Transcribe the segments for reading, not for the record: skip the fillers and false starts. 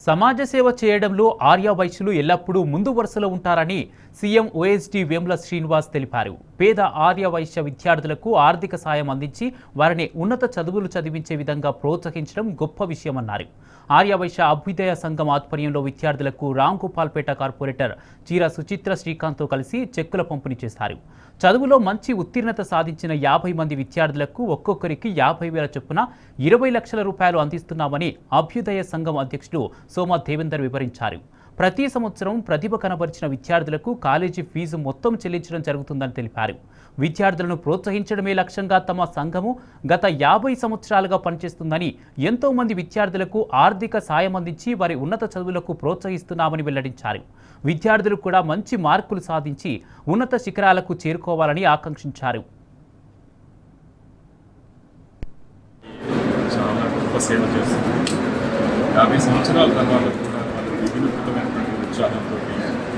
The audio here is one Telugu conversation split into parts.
సమాజ సేవ చేయడంలో ఆర్య వైశ్యులు ఎల్లప్పుడూ ముందు వరుసలో ఉంటారని సీఎం ఓఎస్డీ వేముల శ్రీనివాస్ తెలిపారు. పేద ఆర్య వైశ్య విద్యార్థులకు ఆర్థిక సాయం అందించి వారిని ఉన్నత చదువులు చదివించే విధంగా ప్రోత్సహించడం గొప్ప విషయమన్నారు. ఆర్య వైశ్య అభ్యుదయ సంఘం ఆధ్వర్యంలో విద్యార్థులకు రాంగోపాల్పేట కార్పొరేటర్ చీర సుచిత్ర శ్రీకాంత్తో కలిసి చెక్కుల పంపిణీ చేశారు. చదువులో మంచి ఉత్తీర్ణత సాధించిన 50 మంది విద్యార్థులకు ఒక్కొక్కరికి 50,000 చొప్పున 20 లక్షల రూపాయలు అందిస్తున్నామని అభ్యుదయ సంఘం అధ్యక్షుడు సోమ దేవేందర్ వివరించారు. ప్రతి సంవత్సరం ప్రతిభ కనబరిచిన విద్యార్థులకు కాలేజీ ఫీజు మొత్తం చెల్లించడం జరుగుతుందని తెలిపారు. విద్యార్థులను ప్రోత్సహించడమే లక్ష్యంగా తమ సంఘము గత 50 సంవత్సరాలుగా పనిచేస్తుందని, ఎంతో మంది విద్యార్థులకు ఆర్థిక సాయం అందించి వారి ఉన్నత చదువులకు ప్రోత్సహిస్తున్నామని వెల్లడించారు. విద్యార్థులు కూడా మంచి మార్కులు సాధించి ఉన్నత శిఖరాలకు చేరుకోవాలని ఆకాంక్షించారు. చాలా గొప్ప సేవ చేస్తుంది. 50 సంవత్సరాల తర్వాత కూడా వాళ్ళు విభిన్నమైనటువంటి ఉత్సాహంతో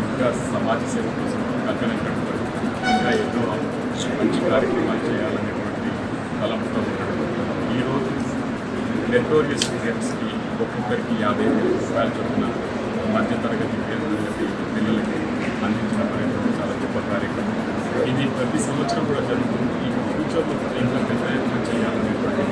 ఇంకా సమాజ సేవ కోసం కథనం కట్టుబడి ఇంకా ఎన్నో మంచి కార్యక్రమాలు చేయాలనేటువంటి తలంపుతో ఉంటాడు. ఈరోజు మెరిటోరియస్ స్టూడెంట్స్కి ఒక్కొక్కరికి 50,000 రూపాయలు చొప్పున మధ్యతరగతి పిల్లలకి అందించడం అనేటువంటి చాలా గొప్ప కార్యక్రమం. ఇది ప్రతి సంవత్సరం కూడా జరుగుతుంది. ఈ ఫ్యూచర్లో ఇంకా పెద్ద ఎత్తున చేయాలనేటువంటి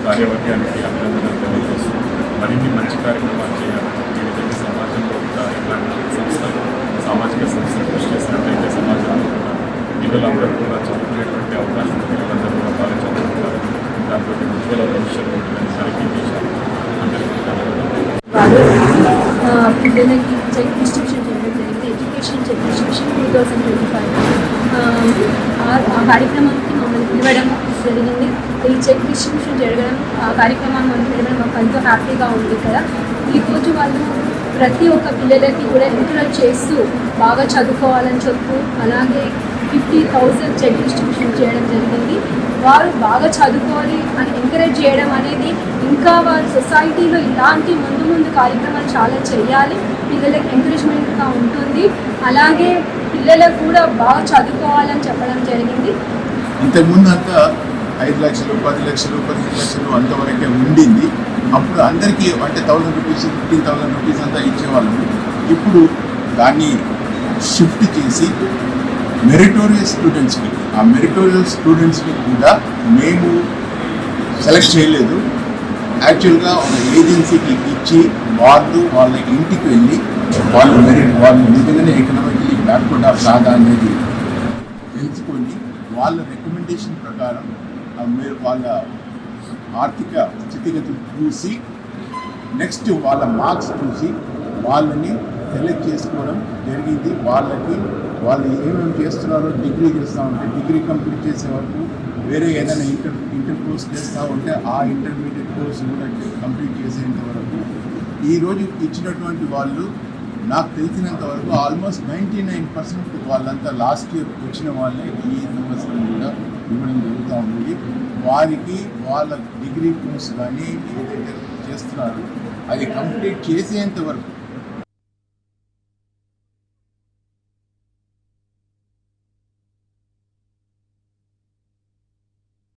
కార్యవర్గానికి అభినందనలు తెలియజేస్తూ మరిన్ని మంచి కార్యక్రమాలు చేయాలని, ఈ విధంగా సమాజంలో కూడా ఇలాంటి సంస్థలు సామాజిక సంస్థలు కృషి చేసినట్లయితే సమాజంలో కూడా పిల్లలందరూ కూడా చదువుకునేటువంటి అవకాశం పిల్లలందరూ కూడా బాగా చదువుకుంటారు. దాంతో ఉజ్వల భవిష్యత్తు ఉంటుందని సరికి చేశారు. అందరికీ పిల్లలకి చెక్ డిస్ట్రిబ్యూషన్ చేయడం జరిగింది. ఎడ్యుకేషన్ చెక్ డిస్ట్రిబ్యూషన్ 2025 ఆ కార్యక్రమానికి మమ్మల్ని పిలవడం జరిగింది. ఈ చెక్ డిస్ట్రిబ్యూషన్ జరగడం, ఆ కార్యక్రమాన్ని మనం పిలవడం మాకు ఎంతో హ్యాపీగా ఉంది కదా. ఈరోజు వాళ్ళు ప్రతి ఒక్క పిల్లలకి కూడా ఎంకరేజ్ చేస్తూ బాగా చదువుకోవాలని చెప్పు, అలాగే 50,000 చెక్ డిస్ట్రిబ్యూషన్ చేయడం జరిగింది. వారు బాగా చదువుకోవాలి అని ఎంకరేజ్ చేయడం అనేది ఇంకా వారి సొసైటీలో ఇలాంటి ముందు కార్యక్రమాలు చాలా చేయాలి. పిల్లలకి ఎంకరేజ్మెంట్గా ఉంటుంది. అలాగే పిల్లలకు కూడా బాగా చదువుకోవాలని చెప్పడం జరిగింది. ఇంతకుముందు అంతా 5 లక్షలు 10 లక్షలు 15 లక్షలు అంతవరకే ఉండింది. అప్పుడు అందరికీ అంటే 1,000 రూపీస్ 15,000 రూపీస్ అంతా ఇచ్చేవాళ్ళము. ఇప్పుడు దాన్ని షిఫ్ట్ చేసి మెరిటోరియస్ స్టూడెంట్స్కి, ఆ మెరిటోరియస్ స్టూడెంట్స్కి కూడా మేము సెలెక్ట్ చేయలేదు. యాక్చువల్గా ఒక ఏజెన్సీకి ఇచ్చి వాళ్ళ ఇంటికి వెళ్ళి వాళ్ళు నిజంగానే ఎకనామికలీ బ్యాక్వర్డ్ ఆఫ్ కాదా అనేది తెలుసుకొని వాళ్ళ రికమెండేషన్ ప్రకారం వాళ్ళ ఆర్థిక స్థితిగతులు చూసి నెక్స్ట్ వాళ్ళ మార్క్స్ చూసి వాళ్ళని సెలెక్ట్ చేసుకోవడం జరిగింది. వాళ్ళు ఏమేమి చేస్తున్నారో డిగ్రీ చేస్తూ ఉంటే డిగ్రీ కంప్లీట్ చేసే వరకు వేరే ఏదైనా ఇంటర్ కోర్స్ చేస్తూ ఉంటే ఆ ఇంటర్మీడియట్ కోర్స్ కూడా కంప్లీట్ చేసేంత వరకు ఈరోజు ఇచ్చినటువంటి వాళ్ళు నాకు తెలిసినంత వరకు ఆల్మోస్ట్ 99% వాళ్ళంతా లాస్ట్ ఇయర్ వచ్చిన వాళ్ళే ఈ సంవత్సరం కూడా ఇవ్వడం జరుగుతూ ఉంది. వారికి వాళ్ళ డిగ్రీ కోర్స్ కానీ ఏదైతే చేస్తున్నారో అది కంప్లీట్ చేసేంత వరకు